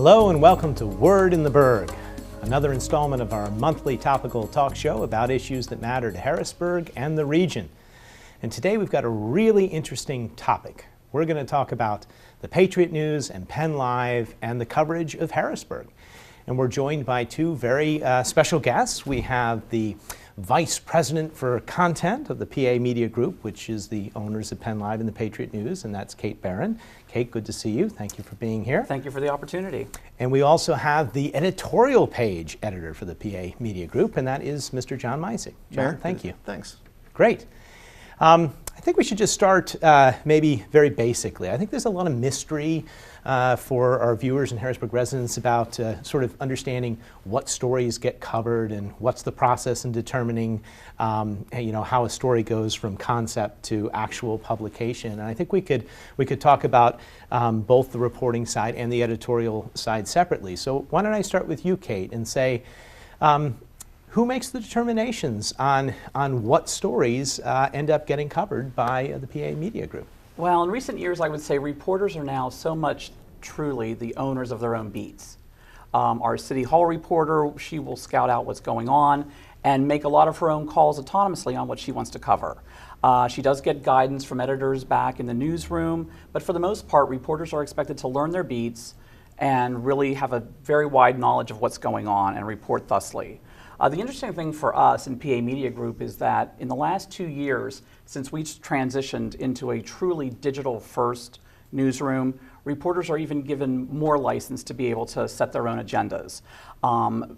Hello and welcome to Word in the Burg, another installment of our monthly topical talk show about issues that matter to Harrisburg and the region. And today we've got a really interesting topic. We're going to talk about the Patriot News and Penn Live and the coverage of Harrisburg. And we're joined by two very special guests. We have the Vice President for Content of the PA Media Group, which is the owners of Penn Live and the Patriot News, and that's Kate Barron. Kate, good to see you. Thank you for being here. Thank you for the opportunity. And we also have the editorial page editor for the PA Media Group, and that is Mr. John Meisig. John, thank you. Thanks. Great. I think we should just start maybe very basically. I think there's a lot of mystery for our viewers and Harrisburg residents about sort of understanding what stories get covered and what's the process in determining how a story goes from concept to actual publication. And I think we could talk about both the reporting side and the editorial side separately. So why don't I start with you, Kate, and say, who makes the determinations on what stories end up getting covered by the PA Media Group? Well, in recent years, I would say reporters are now so much truly the owners of their own beats. Our City Hall reporter, she will scout out what's going on and make a lot of her own calls autonomously on what she wants to cover. She does get guidance from editors back in the newsroom, but for the most part, reporters are expected to learn their beats and really have a very wide knowledge of what's going on and report thusly. The interesting thing for us in PA Media Group is that in the last 2 years, since we transitioned into a truly digital-first newsroom, reporters are even given more license to be able to set their own agendas.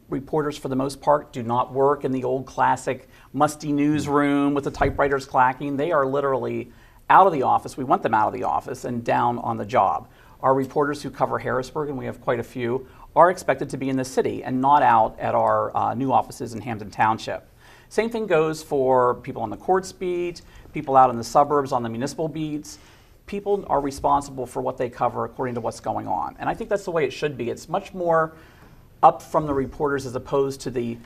Reporters, for the most part, do not work in the old classic musty newsroom with the typewriters clacking. They are literally out of the office. We want them out of the office and down on the job. Our reporters who cover Harrisburg, and we have quite a few, are expected to be in the city and not out at our new offices in Hampton Township. Same thing goes for people on the courts beat, people out in the suburbs on the municipal beats. People are responsible for what they cover according to what's going on. And I think that's the way it should be. It's much more up from the reporters as opposed to the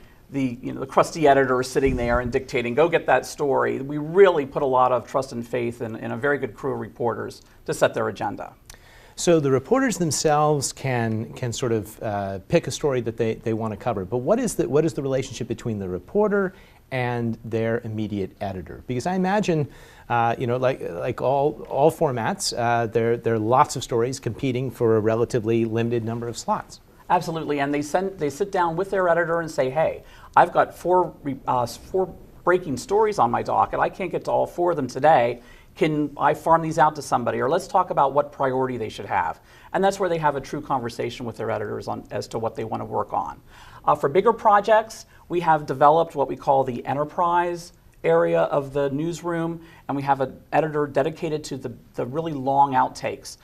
crusty editor sitting there and dictating, go get that story. We really put a lot of trust and faith in a very good crew of reporters to set their agenda. So the reporters themselves can sort of pick a story that they want to cover. But what is the relationship between the reporter and their immediate editor? Because I imagine, like all formats, there are lots of stories competing for a relatively limited number of slots. Absolutely, and they sit down with their editor and say, hey, I've got four breaking stories on my docket. I can't get to all four of them today. Can I farm these out to somebody? Or let's talk about what priority they should have. And that's where they have a true conversation with their editors as to what they want to work on. For bigger projects, we have developed what we call the enterprise area of the newsroom, and we have an editor dedicated to the really long outtakes.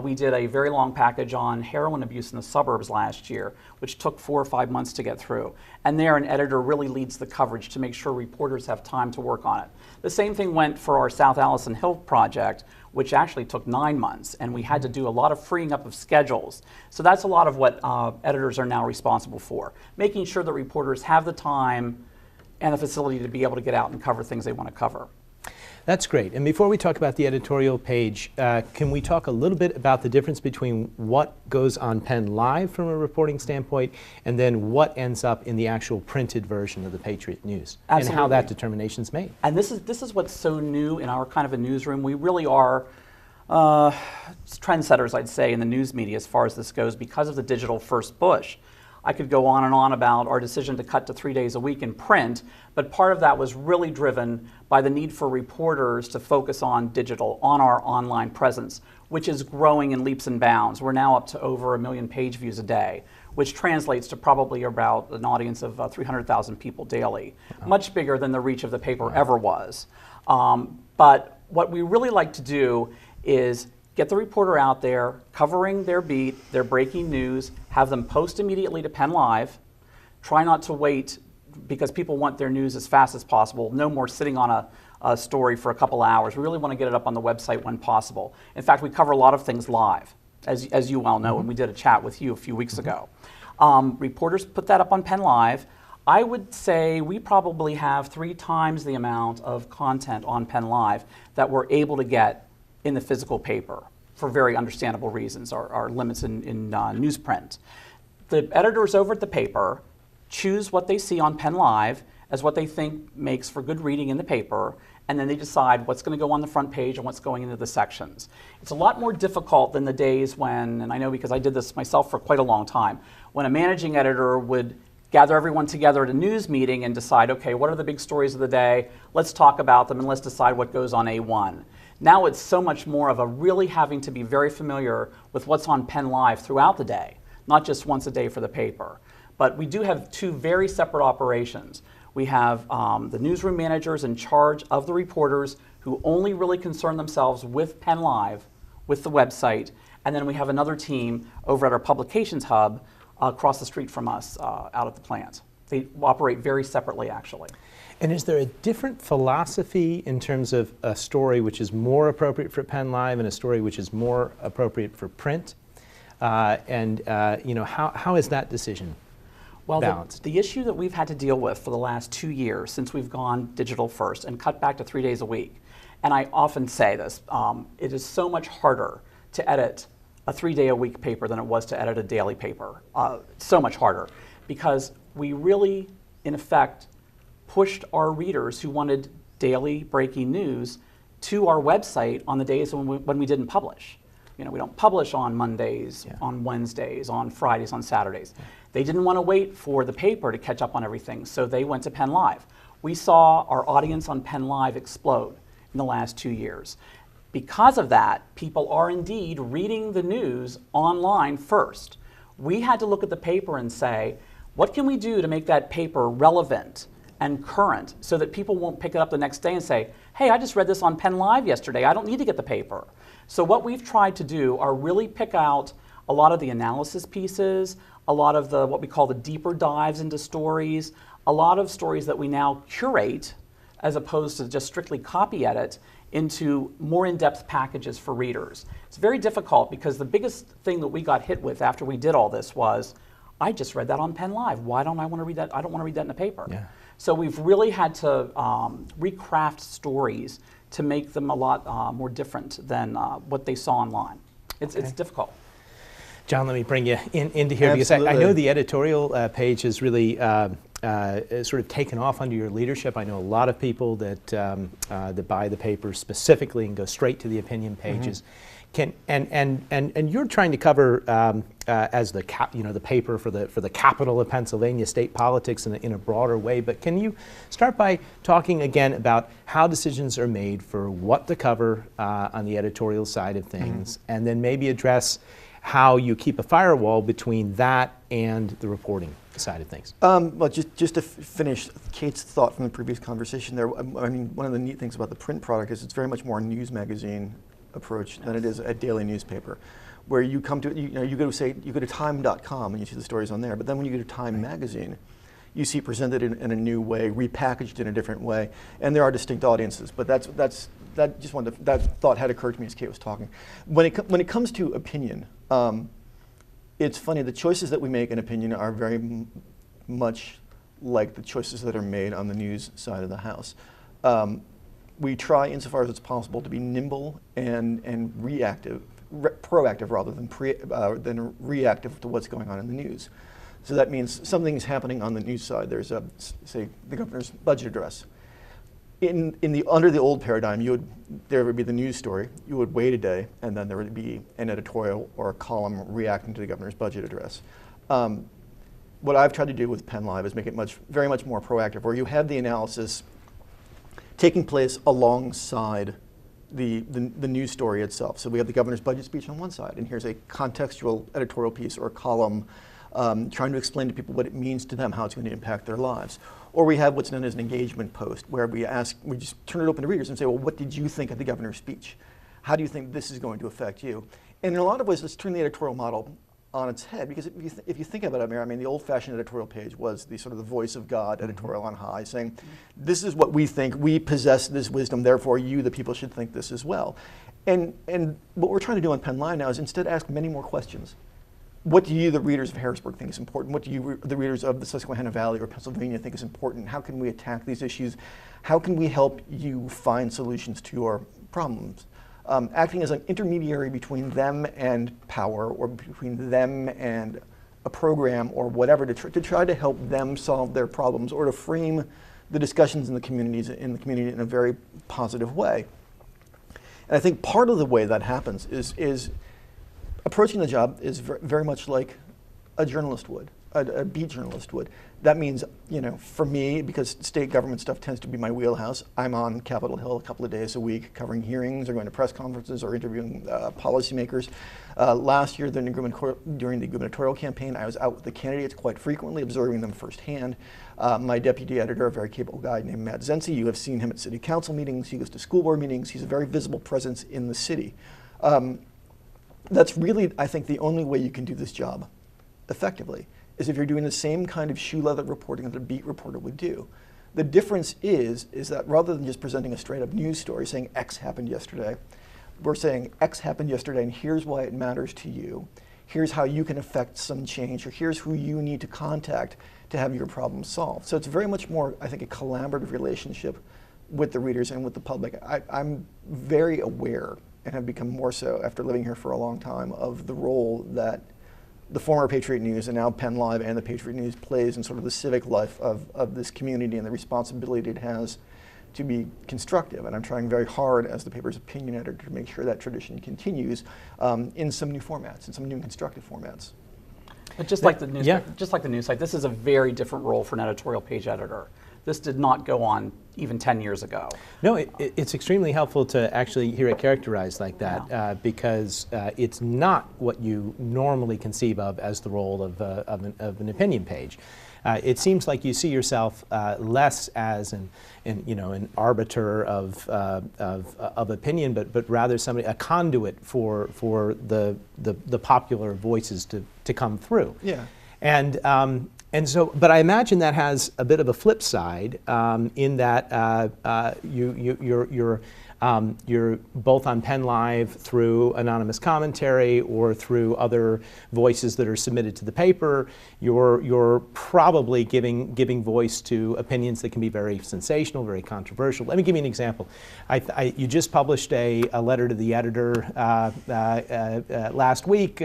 We did a very long package on heroin abuse in the suburbs last year, which took 4 or 5 months to get through. And there, an editor really leads the coverage to make sure reporters have time to work on it. The same thing went for our South Allison Hill project, which actually took 9 months, and we had to do a lot of freeing up of schedules. So that's a lot of what editors are now responsible for, making sure that reporters have the time and the facility to be able to get out and cover things they want to cover. That's great. And before we talk about the editorial page, can we talk a little bit about the difference between what goes on Penn Live from a reporting standpoint and then what ends up in the actual printed version of the Patriot News? Absolutely. And how that determination is made? And this is what's so new in our kind of a newsroom. We really are trendsetters, I'd say, in the news media as far as this goes because of the digital first push. I could go on and on about our decision to cut to 3 days a week in print, but part of that was really driven by the need for reporters to focus on digital, on our online presence, which is growing in leaps and bounds. We're now up to over 1 million page views a day, which translates to probably about an audience of 300,000 people daily, much bigger than the reach of the paper ever was. But what we really like to do is get the reporter out there, covering their beat, their breaking news, have them post immediately to Penn Live. Try not to wait because people want their news as fast as possible. No more sitting on a story for a couple hours. We really want to get it up on the website when possible. In fact, we cover a lot of things live, as you well know, and we did a chat with you a few weeks ago. Reporters put that up on Penn Live. I would say we probably have 3 times the amount of content on Penn Live that we're able to get in the physical paper. for very understandable reasons, our limits in newsprint. The editors over at the paper choose what they see on Penn Live as what they think makes for good reading in the paper, and then they decide what's going to go on the front page and what's going into the sections. It's a lot more difficult than the days when, and I know because I did this myself for quite a long time, when a managing editor would gather everyone together at a news meeting and decide, okay, what are the big stories of the day? Let's talk about them and let's decide what goes on A1. Now it's so much more of a really having to be very familiar with what's on Penn Live throughout the day, not just once a day for the paper. But we do have two very separate operations. We have the newsroom managers in charge of the reporters who only really concern themselves with Penn Live, with the website, and then we have another team over at our publications hub across the street from us out at the plant. They operate very separately, actually. And is there a different philosophy in terms of a story which is more appropriate for Penn Live and a story which is more appropriate for print? How is that decision balanced? The issue that we've had to deal with for the last 2 years since we've gone digital first and cut back to 3 days a week, and I often say this, it is so much harder to edit a 3-day-a-week paper than it was to edit a daily paper. So much harder, because we really, in effect, pushed our readers who wanted daily breaking news to our website on the days when we didn't publish. You know, we don't publish on Mondays, on Wednesdays, on Fridays, on Saturdays. They didn't want to wait for the paper to catch up on everything, so they went to Penn Live. We saw our audience on Penn Live explode in the last 2 years. Because of that, people are indeed reading the news online first. We had to look at the paper and say, what can we do to make that paper relevant and current so that people won't pick it up the next day and say, hey, I just read this on Penn Live yesterday, I don't need to get the paper. So what we've tried to do are really pick out a lot of the analysis pieces, a lot of the what we call the deeper dives into stories, a lot of stories that we now curate as opposed to just strictly copy edit into more in-depth packages for readers. It's very difficult because the biggest thing that we got hit with after we did all this was, I just read that on Penn Live. Why don't I want to read that? I don't want to read that in a paper. Yeah. So we've really had to recraft stories to make them a lot more different than what they saw online. It's difficult. John, let me bring you into here because I know the editorial page has really sort of taken off under your leadership. I know a lot of people that buy the paper specifically and go straight to the opinion pages. And you're trying to cover as the paper for the capital of Pennsylvania, state politics in a broader way. But can you start by talking again about how decisions are made for what to cover on the editorial side of things, and then maybe address how you keep a firewall between that and the reporting side of things? Well, just to finish Kate's thought from the previous conversation there, I mean, one of the neat things about the print product is it's very much more a news magazine approach than it is a daily newspaper, where you come to, you go to time.com and you see the stories on there, but then when you go to Time magazine, you see presented in a new way, repackaged in a different way, and there are distinct audiences. But that thought had occurred to me as Kate was talking. When it comes to opinion, it's funny, the choices that we make in opinion are very much like the choices that are made on the news side of the house. We try, insofar as it's possible, to be nimble and reactive, proactive rather than reactive to what's going on in the news. So that means something's happening on the news side. There's say the governor's budget address. Under the old paradigm, there would be the news story. You would wait a day, and then there would be an editorial or a column reacting to the governor's budget address. What I've tried to do with Penn Live is make it very much more proactive, where you have the analysis taking place alongside the news story itself. So we have the governor's budget speech on one side, and here's a contextual editorial piece or column trying to explain to people what it means to them, how it's going to impact their lives. Or we have what's known as an engagement post, where we just turn it open to readers and say, well, what did you think of the governor's speech? How do you think this is going to affect you? And in a lot of ways, let's turn the editorial model on its head, because if you think about it, I mean, the old-fashioned editorial page was the sort of the voice of God editorial on high, saying, this is what we think, we possess this wisdom, therefore you, the people, should think this as well. And what we're trying to do on Penn Live now is instead ask many more questions. What do you, the readers of Harrisburg, think is important? What do you, the readers of the Susquehanna Valley or Pennsylvania, think is important? How can we attack these issues? How can we help you find solutions to our problems? acting as an intermediary between them and power, or between them and a program or whatever, to try to help them solve their problems, or to frame the discussions in the community in a very positive way. And I think part of the way that happens is approaching the job is very much like a journalist would, a beat journalist would. That means, for me, because state government stuff tends to be my wheelhouse, I'm on Capitol Hill a couple of days a week covering hearings or going to press conferences or interviewing policymakers. Last year during the gubernatorial campaign, I was out with the candidates quite frequently, observing them firsthand. My deputy editor, a very capable guy named Matt Zenzi, you have seen him at city council meetings, he goes to school board meetings, he's a very visible presence in the city. That's really, I think, the only way you can do this job effectively, is if you're doing the same kind of shoe leather reporting that a beat reporter would do. The difference is that rather than just presenting a straight up news story saying X happened yesterday, we're saying X happened yesterday and here's why it matters to you. Here's how you can affect some change, or here's who you need to contact to have your problem solved. So it's very much more, I think, a collaborative relationship with the readers and with the public. I'm very aware, and have become more so after living here for a long time, of the role that the former Patriot News and now Penn Live and the Patriot News plays in sort of the civic life of this community, and the responsibility it has to be constructive. And I'm trying very hard as the paper's opinion editor to make sure that tradition continues in some new formats, in some new constructive formats. But just like the news, just like the news site, this is a very different role for an editorial page editor. This did not go on even 10 years ago. No, it's extremely helpful to actually hear it characterized like that, because it's not what you normally conceive of as the role of an opinion page. It seems like you see yourself less as an arbiter of opinion, but rather a conduit for the popular voices to come through. Yeah. And so, but I imagine that has a bit of a flip side, in that you're both on Penn Live through anonymous commentary or through other voices that are submitted to the paper. You're probably giving voice to opinions that can be very sensational, very controversial. Let me give you an example. You just published a letter to the editor last week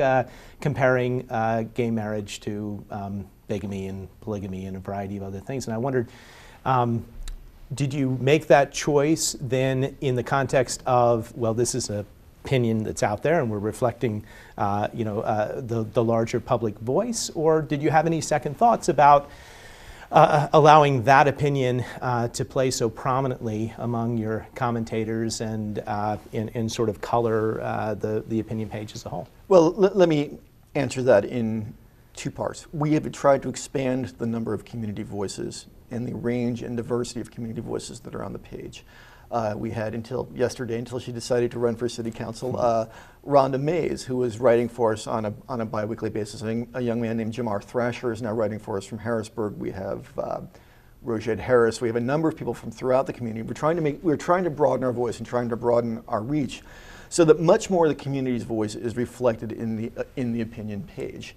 comparing gay marriage to bigamy and polygamy and a variety of other things. And I wondered, did you make that choice then in the context of, well, this is an opinion that's out there and we're reflecting the larger public voice? Or did you have any second thoughts about allowing that opinion to play so prominently among your commentators and sort of color the opinion page as a whole? Well, let me answer that in two parts. We have tried to expand the number of community voices and the range and diversity of community voices that are on the page. We had until yesterday, until she decided to run for city council, Rhonda Mays, who was writing for us on a bi-weekly basis. A young man named Jamar Thrasher is now writing for us from Harrisburg. We have Rojed Harris. We have a number of people from throughout the community. We're trying to broaden our voice and trying to broaden our reach, so that much more of the community's voice is reflected in the opinion page.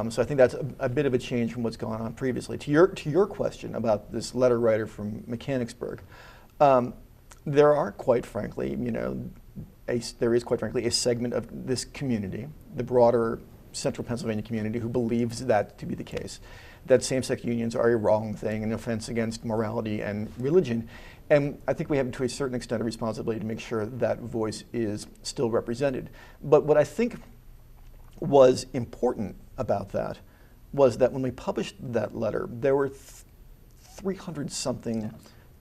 So I think that's a bit of a change from what's gone on previously. To your question about this letter writer from Mechanicsburg, there are, quite frankly, there is quite frankly a segment of this community, the broader central Pennsylvania community, who believes that to be the case, that same-sex unions are a wrong thing, an offense against morality and religion. And I think we have, to a certain extent, a responsibility to make sure that voice is still represented. But what I think was important about that was that when we published that letter, there were 300-something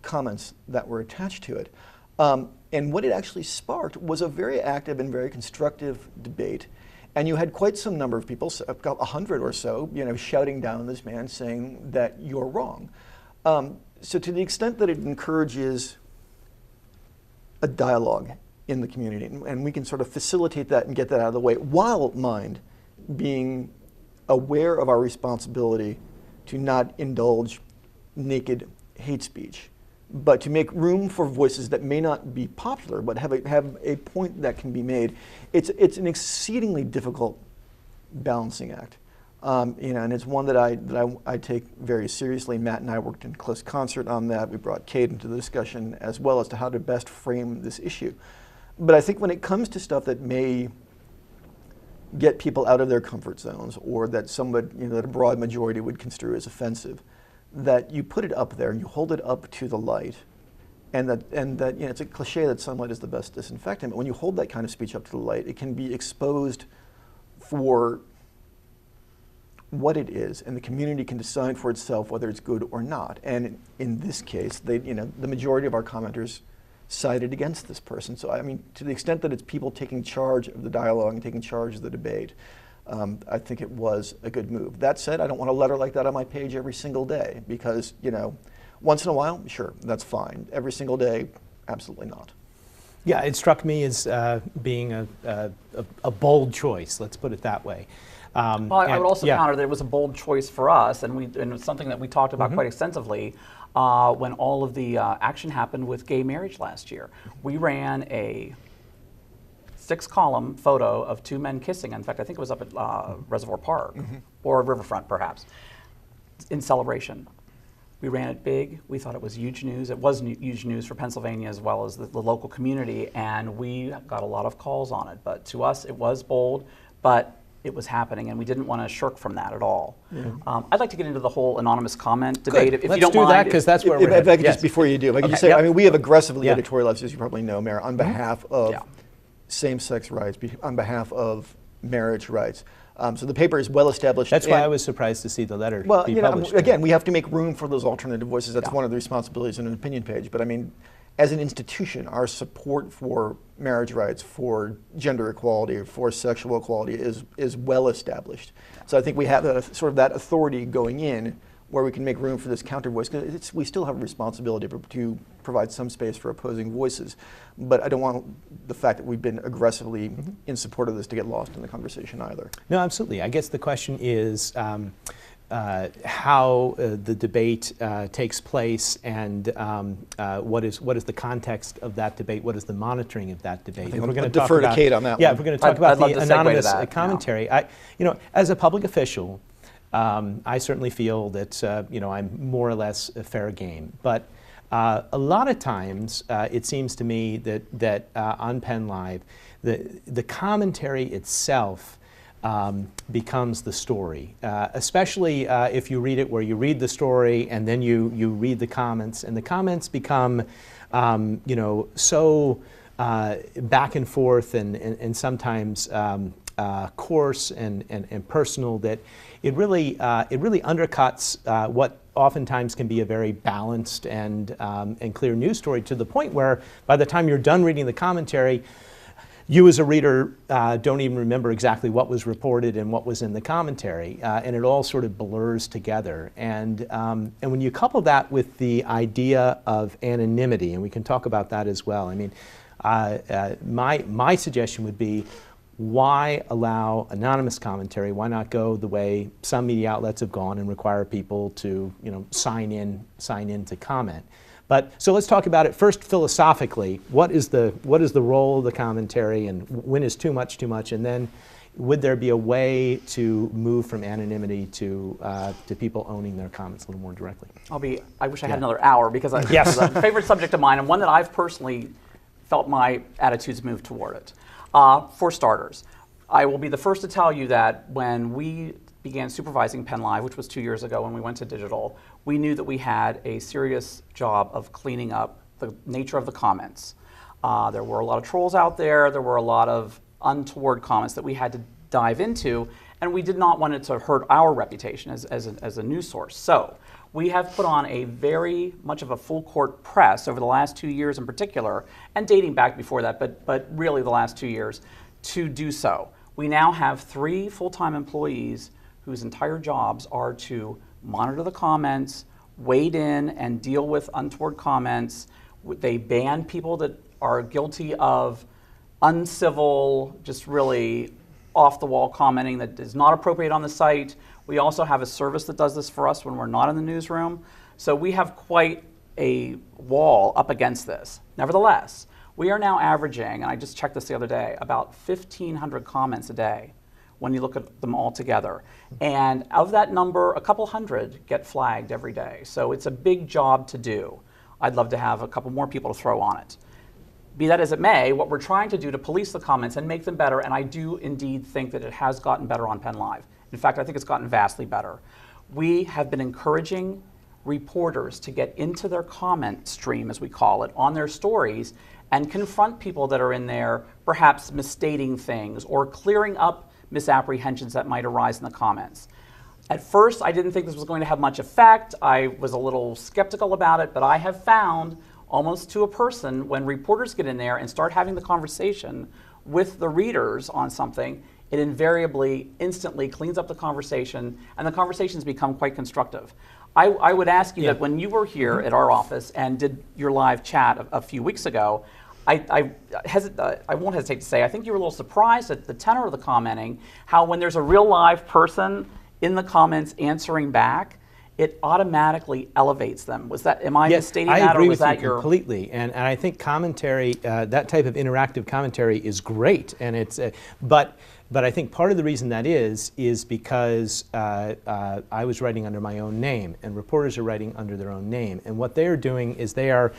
comments that were attached to it. And what it actually sparked was a very active and very constructive debate. And you had quite some number of people, 100 or so, shouting down this man saying that you're wrong. So to the extent that it encourages a dialogue in the community, and we can sort of facilitate that and get that out of the way, while, mind, being aware of our responsibility to not indulge naked hate speech, but to make room for voices that may not be popular, but have a point that can be made. It's an exceedingly difficult balancing act, and it's one that I take very seriously. Matt and I worked in close concert on that. We brought Kate into the discussion as well as to how to best frame this issue. But I think when it comes to stuff that may get people out of their comfort zones, or that somebody, that a broad majority would construe as offensive, that you put it up there and you hold it up to the light, and that it's a cliche that sunlight is the best disinfectant. But when you hold that kind of speech up to the light, it can be exposed for what it is, and the community can decide for itself whether it's good or not. And in this case, the majority of our commenters sided against this person. So I mean, to the extent that it's people taking charge of the dialogue and taking charge of the debate, I think it was a good move. That said, I don't want a letter like that on my page every single day, because once in a while, sure, that's fine. Every single day, absolutely not. Yeah, it struck me as being a bold choice. Let's put it that way. Well, I would also counter that it was a bold choice for us, and it's something that we talked about quite extensively when all of the action happened with gay marriage last year. We ran a 6-column photo of 2 men kissing. In fact, I think it was up at Reservoir Park or Riverfront, perhaps, in celebration. We ran it big. We thought it was huge news. It was huge news for Pennsylvania as well as the local community, and we got a lot of calls on it. But to us, it was bold, but it was happening, and we didn't want to shirk from that at all. I'd like to get into the whole anonymous comment debate, if Let's you don't do mind. that, because that's where we're If I could yes. just, before you do, if I could just say, I mean, we have aggressively editorialized, as you probably know, Mayor, on behalf of same-sex rights, on behalf of marriage rights. So the paper is well established. That's why I was surprised to see the letter Well, be published. again, we have to make room for those alternative voices. That's one of the responsibilities in an opinion page. But I mean, as an institution, our support for marriage rights, for gender equality, for sexual equality is well established. So I think we have sort of that authority going in, where we can make room for this counter voice, because we still have a responsibility to provide some space for opposing voices. But I don't want the fact that we've been aggressively in support of this to get lost in the conversation either. No, absolutely. I guess the question is how the debate takes place, and what is the context of that debate? What is the monitoring of that debate? I think we're going to defer to Kate on that one. Yeah, if we're going to talk about I'd the love to segue to anonymous that, commentary. As a public official, I certainly feel that I'm more or less a fair game, but a lot of times it seems to me that on Penn Live, the commentary itself becomes the story, especially if you read it where you read the story and then you read the comments, and the comments become so back and forth and sometimes coarse and personal, that it really undercuts what oftentimes can be a very balanced and clear news story, to the point where by the time you're done reading the commentary, you as a reader don't even remember exactly what was reported and what was in the commentary, and it all sort of blurs together. And when you couple that with the idea of anonymity, and we can talk about that as well. I mean, my suggestion would be, why allow anonymous commentary? Why not go the way some media outlets have gone and require people to sign in to comment? But so let's talk about it first philosophically. What is the role of the commentary, and when is too much, and then would there be a way to move from anonymity to people owning their comments a little more directly? I wish I had another hour, because Yes. it's a favorite subject of mine, and one that I've personally felt my attitudes move toward it. For starters, I will be the first to tell you that when we began supervising Penn Live, which was 2 years ago when we went to digital, we knew that we had a serious job of cleaning up the nature of the comments. There were a lot of trolls out there. There were a lot of untoward comments that we had to dive into, and we did not want it to hurt our reputation as a news source. So we have put on a very much of a full court press over the last 2 years in particular, and dating back before that, but really the last 2 years, to do so. We now have 3 full-time employees whose entire jobs are to monitor the comments, wade in and deal with untoward comments. They ban people that are guilty of uncivil, just really off-the-wall commenting that is not appropriate on the site. We also have a service that does this for us when we're not in the newsroom. So we have quite a wall up against this. Nevertheless, we are now averaging, and I just checked this the other day, about 1,500 comments a day when you look at them all together. And of that number, a couple hundred get flagged every day. So it's a big job to do. I'd love to have a couple more people to throw on it. Be that as it may, what we're trying to do to police the comments and make them better, and I do indeed think that it has gotten better on Penn Live. In fact, I think it's gotten vastly better. We have been encouraging reporters to get into their comment stream, as we call it, on their stories and confront people that are in there perhaps misstating things or clearing up misapprehensions that might arise in the comments. At first, I didn't think this was going to have much effect. I was a little skeptical about it, but I have found almost to a person, when reporters get in there and start having the conversation with the readers on something, it invariably, instantly cleans up the conversation, and the conversations become quite constructive. I would ask you that when you were here at our office and did your live chat a few weeks ago, I won't hesitate to say, I think you were a little surprised at the tenor of the commenting, how when there's a real live person in the comments answering back, it automatically elevates them. Was that, am I misstating that, or was that your? I agree with you completely, and I think commentary, that type of interactive commentary is great, and it's, but I think part of the reason that is because I was writing under my own name, and reporters are writing under their own name, and what they are doing is they are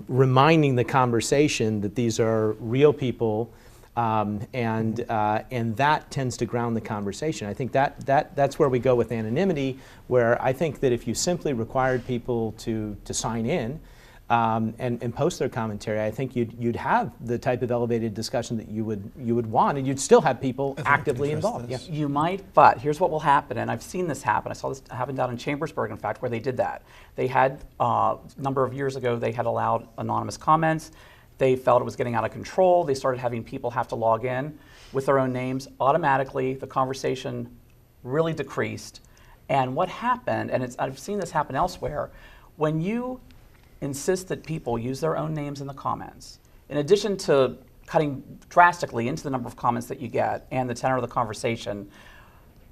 reminding the conversation that these are real people. And that tends to ground the conversation. I think that's where we go with anonymity, where I think that if you simply required people to sign in and post their commentary, I think you'd have the type of elevated discussion that you would want, and you'd still have people actively involved. Yeah. You might, but here's what will happen, and I've seen this happen. I saw this happen down in Chambersburg, in fact, where they did that. They had, a number of years ago, they had allowed anonymous comments. They felt it was getting out of control. They started having people have to log in with their own names. Automatically, the conversation really decreased. And what happened, and I've seen this happen elsewhere, when you insist that people use their own names in the comments, in addition to cutting drastically into the number of comments that you get and the tenor of the conversation,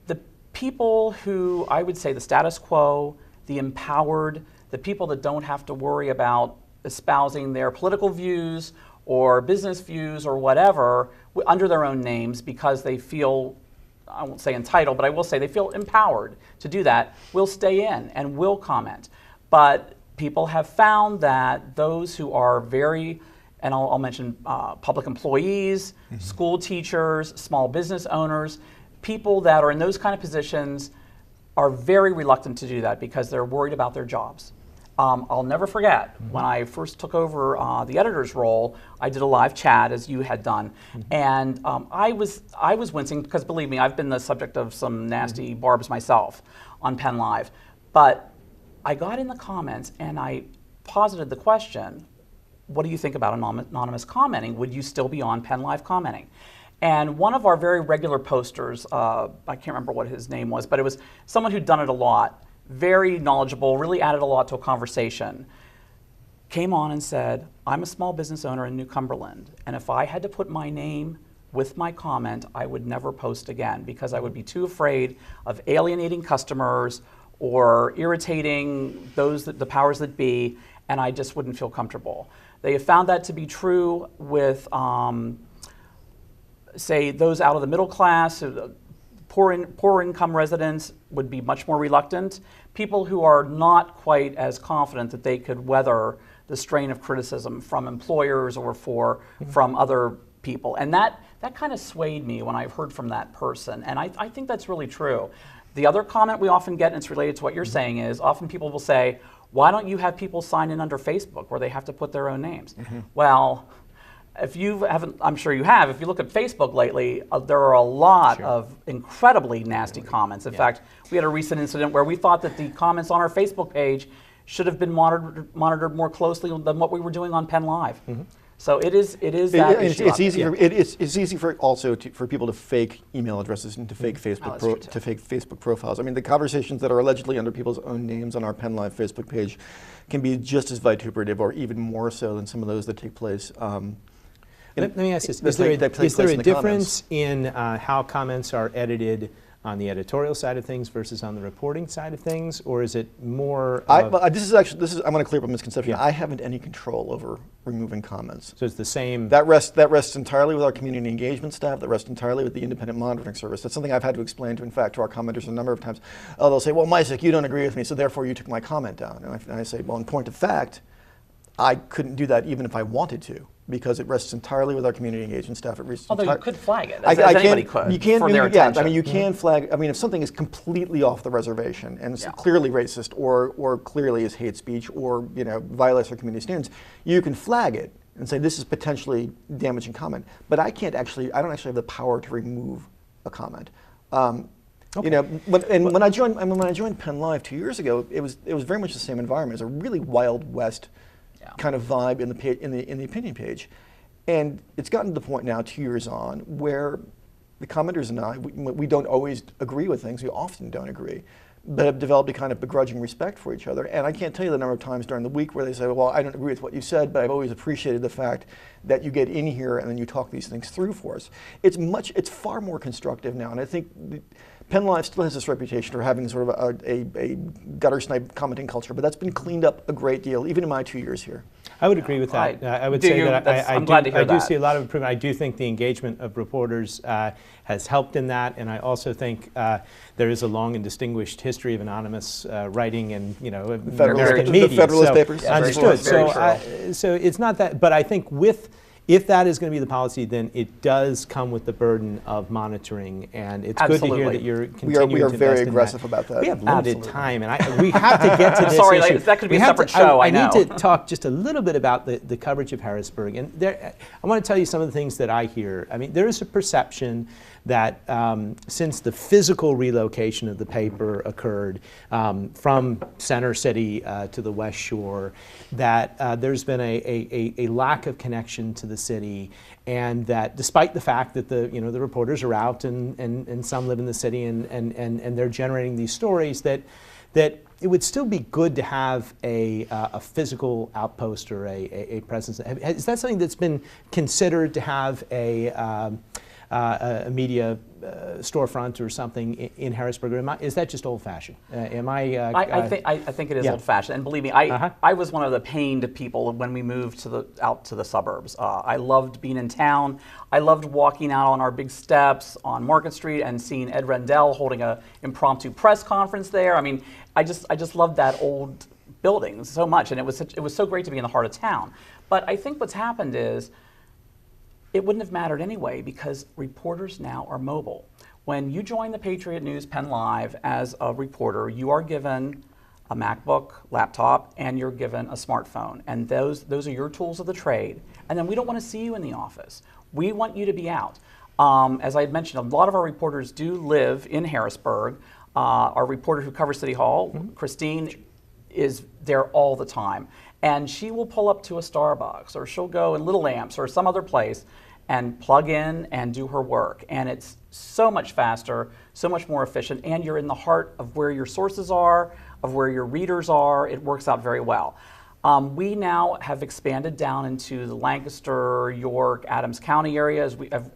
the people who, I would say the status quo, the empowered, the people that don't have to worry about espousing their political views or business views or whatever under their own names because they feel, I won't say entitled, but I will say they feel empowered to do that, will stay in and will comment. But people have found that those who are very, and I'll mention public employees, school teachers, small business owners, people that are in those kind of positions are very reluctant to do that because they're worried about their jobs. I'll never forget when I first took over the editor's role, I did a live chat as you had done, and I was wincing because, believe me, I've been the subject of some nasty barbs myself on Penn Live. But I got in the comments and I posited the question, what do you think about anonymous commenting? Would you still be on Penn Live commenting? And one of our very regular posters, I can't remember what his name was, but it was someone who'd done it a lot, very knowledgeable, really added a lot to a conversation, came on and said, I'm a small business owner in New Cumberland, and if I had to put my name with my comment, I would never post again because I would be too afraid of alienating customers or irritating the powers that be, and I just wouldn't feel comfortable. They have found that to be true with, say, those out of the middle class. Poor income residents would be much more reluctant. People who are not quite as confident that they could weather the strain of criticism from employers or from other people. And that kind of swayed me when I've heard from that person. And I think that's really true. The other comment we often get, and it's related to what you're saying, is often people will say, why don't you have people sign in under Facebook where they have to put their own names? Well, if you haven't, I'm sure you have, if you look at Facebook lately, there are a lot of incredibly nasty comments. In fact, we had a recent incident where we thought that the comments on our Facebook page should have been monitored more closely than what we were doing on Penn Live. So it is that issue. It's easy for also for people to fake email addresses and to fake Facebook profiles. I mean, the conversations that are allegedly under people's own names on our Penn Live Facebook page can be just as vituperative, or even more so than some of those that take place. Let me ask this: is there a difference in how comments are edited on the editorial side of things versus on the reporting side of things, or is it more? I'm going to clear up a misconception. I haven't any control over removing comments. So it's the same. That rests entirely with our community engagement staff. That rests entirely with the independent monitoring service. That's something I've had to explain to, in fact, to our commenters a number of times. They'll say, "Well, Mysek, you don't agree with me, so therefore you took my comment down." And I say, "Well, in point of fact, I couldn't do that even if I wanted to, because it rests entirely with our community engagement staff. It rests Although you could flag it, I as can't- anybody could, you can, for their yeah, attention. I mean, you can flag. I mean, if something is completely off the reservation and it's Yeah. clearly racist or clearly is hate speech or violates our community standards, you can flag it and say this is potentially damaging comment. But I don't actually have the power to remove a comment. Okay. When I joined Penn Live 2 years ago, it was very much the same environment. It was a really Wild West kind of vibe in the opinion page, and it's gotten to the point now, 2 years on, where the commenters and I we don't always agree with things. We often don't agree, but have developed a kind of begrudging respect for each other. And I can't tell you the number of times during the week where they say, "Well, I don't agree with what you said, but I've always appreciated the fact that you get in here and then you talk these things through for us." It's far more constructive now, and I think Penn Live still has this reputation for having sort of a gutter snipe commenting culture, but that's been cleaned up a great deal, even in my 2 years here. I would agree with that. I would Do say you? that I'm glad to hear I do that. see a lot of improvement. I do think the engagement of reporters has helped in that, and I also think there is a long and distinguished history of anonymous writing and American media. The Federalist Papers. Yeah, Understood. very So it's not that, but I think if that is going to be the policy, then it does come with the burden of monitoring, and it's good to hear Absolutely. that you're continuing to We are invest very in aggressive about that. We have limited Absolutely. time, and we have to get to this Sorry, issue. that could be We a have separate to- show, I I know. need to talk just a little bit about the coverage of Harrisburg, and I want to tell you some of the things that I hear. I mean, there is a perception that since the physical relocation of the paper occurred from Center City to the West Shore, that there's been a lack of connection to the city, and that despite the fact that the reporters are out and some live in the city and they're generating these stories, that it would still be good to have a physical outpost or a presence. Is that something that's been considered, to have a media storefront or something in Harrisburg, or is that just old-fashioned? I think it is yeah. old-fashioned, and believe me, I was one of the pained people when we moved out to the suburbs. I loved being in town. I loved walking out on our big steps on Market Street and seeing Ed Rendell holding an impromptu press conference there. I mean, I just loved that old building so much, and it was so great to be in the heart of town. But I think what's happened is, it wouldn't have mattered anyway, because reporters now are mobile. When you join the Patriot News Penn Live as a reporter, you are given a MacBook laptop and you're given a smartphone, and those are your tools of the trade. And then we don't want to see you in the office. We want you to be out. As I had mentioned, a lot of our reporters do live in Harrisburg. Our reporter who covers City Hall, Christine, is there all the time. And she will pull up to a Starbucks, or she'll go in Little Lamps or some other place and plug in and do her work. And it's so much faster, so much more efficient, and you're in the heart of where your sources are, of where your readers are. It works out very well. We now have expanded down into the Lancaster, York, Adams County area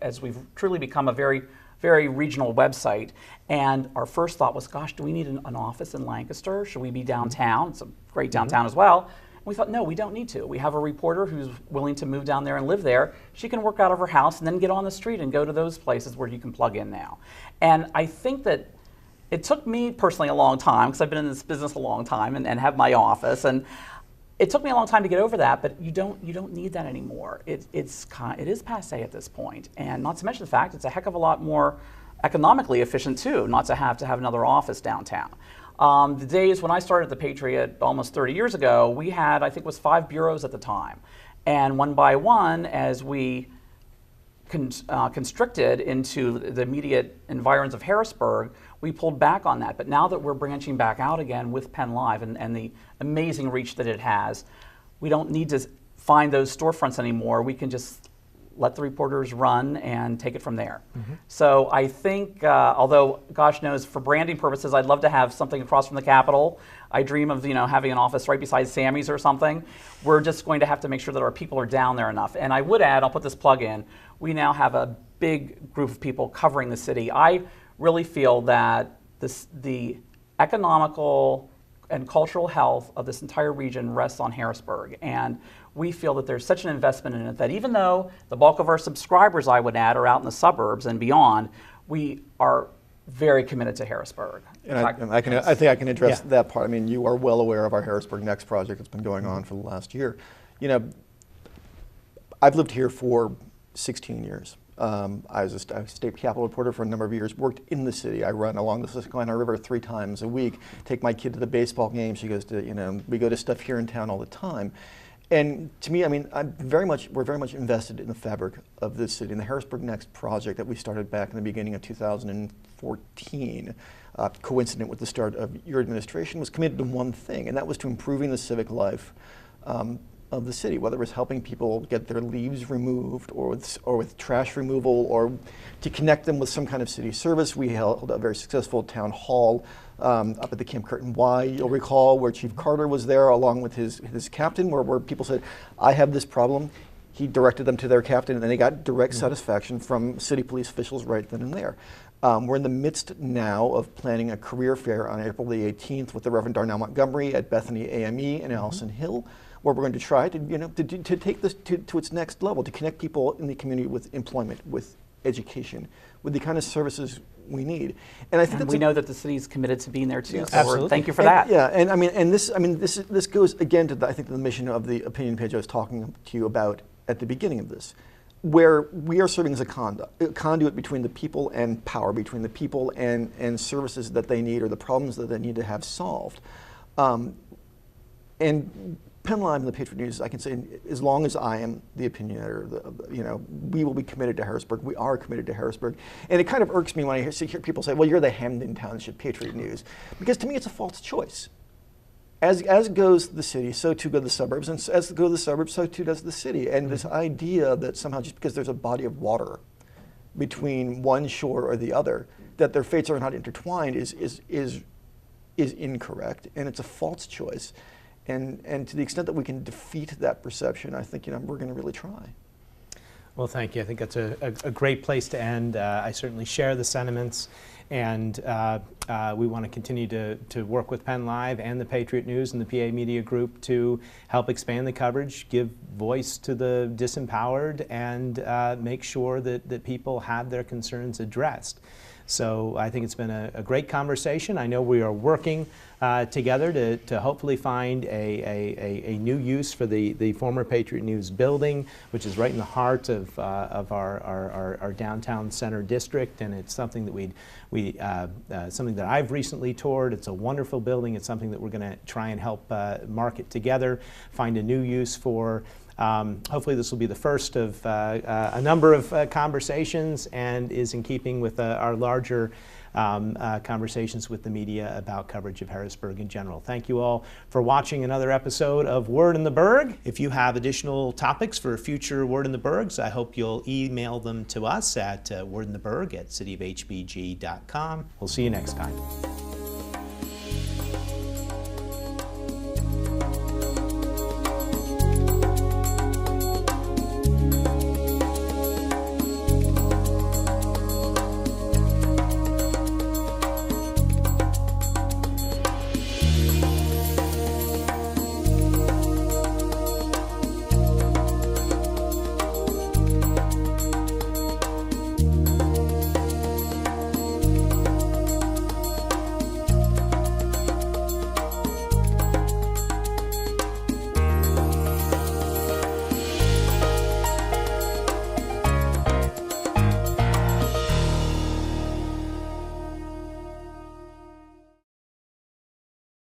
as we've truly become a very, very regional website. And our first thought was, gosh, do we need an office in Lancaster? Should we be downtown? It's a great downtown as well. We thought, no, we don't need to. We have a reporter who's willing to move down there and live there. She can work out of her house and then get on the street and go to those places where you can plug in now. And I think that it took me personally a long time, because I've been in this business a long time and have my office. And it took me a long time to get over that, but you don't need that anymore. It is passé at this point. And not to mention the fact it's a heck of a lot more economically efficient too, not to have another office downtown. The days when I started at the Patriot almost 30 years ago, we had, I think it was 5 bureaus at the time. And one by one, as we constricted into the immediate environs of Harrisburg, we pulled back on that. But now that we're branching back out again with Penn Live and the amazing reach that it has, we don't need to find those storefronts anymore. We can just let the reporters run and take it from there. So I think, although gosh knows, for branding purposes, I'd love to have something across from the Capitol. I dream of having an office right beside Sammy's or something. We're just going to have to make sure that our people are down there enough. And I would add, I'll put this plug in, we now have a big group of people covering the city. I really feel that the economical and cultural health of this entire region rests on Harrisburg. And we feel that there's such an investment in it that even though the bulk of our subscribers, I would add, are out in the suburbs and beyond, we are very committed to Harrisburg. And I think I can address that part. I mean, you are well aware of our Harrisburg Next project that's been going on for the last year. I've lived here for 16 years. I was a state capitol reporter for a number of years, worked in the city. I run along the Susquehanna River 3 times a week, take my kid to the baseball game. She goes to, we go to stuff here in town all the time. And to me, I mean, we're very much invested in the fabric of this city. And the Harrisburg Next project that we started back in the beginning of 2014, coincident with the start of your administration, was committed to one thing, and that was to improving the civic life of the city, whether it was helping people get their leaves removed or with trash removal, or to connect them with some kind of city service. We held a very successful town hall up at the Camp Curtin Y, you'll recall, where Chief Carter was there along with his captain, where people said, I have this problem. He directed them to their captain, and then they got direct satisfaction from city police officials right then and there. We're in the midst now of planning a career fair on April the 18th with the Reverend Darnell Montgomery at Bethany AME in Allison Hill, where we're going to try to take this to its next level, to connect people in the community with employment, with education, with the kind of services we need. And I think we know that the city's committed to being there too. Yes. So Absolutely. thank you for that. Yeah, and this goes again to the mission of the opinion page I was talking to you about at the beginning of this, where we are serving as a conduit between the people and power, between the people and services that they need or the problems that they need to have solved. And Penn Live and the Patriot News, I can say, as long as I am the opinion editor, we will be committed to Harrisburg. We are committed to Harrisburg. And it kind of irks me when I hear people say, well, you're the Hamden Township Patriot News. Because to me, it's a false choice. As goes the city, so too go the suburbs. And as go the suburbs, so too does the city. And this idea that somehow just because there's a body of water between one shore or the other, that their fates are not intertwined is incorrect. And it's a false choice. And to the extent that we can defeat that perception, I think we're going to really try. Well, thank you. I think that's a great place to end. I certainly share the sentiments, and we want to continue to work with Penn Live and the Patriot News and the PA Media Group to help expand the coverage, give voice to the disempowered, and make sure that people have their concerns addressed. So I think it's been a great conversation. I know we are working together to hopefully find a new use for the former Patriot News building, which is right in the heart of our downtown center district, and it's something that something that I've recently toured. It's a wonderful building. It's something that we're going to try and help market together, find a new use for. Hopefully this will be the first of a number of conversations, and is in keeping with our larger conversations with the media about coverage of Harrisburg in general. Thank you all for watching another episode of Word in the Burg. If you have additional topics for future Word in the Burgs, I hope you'll email them to us at wordintheburg@cityofhbg.com. We'll see you next time.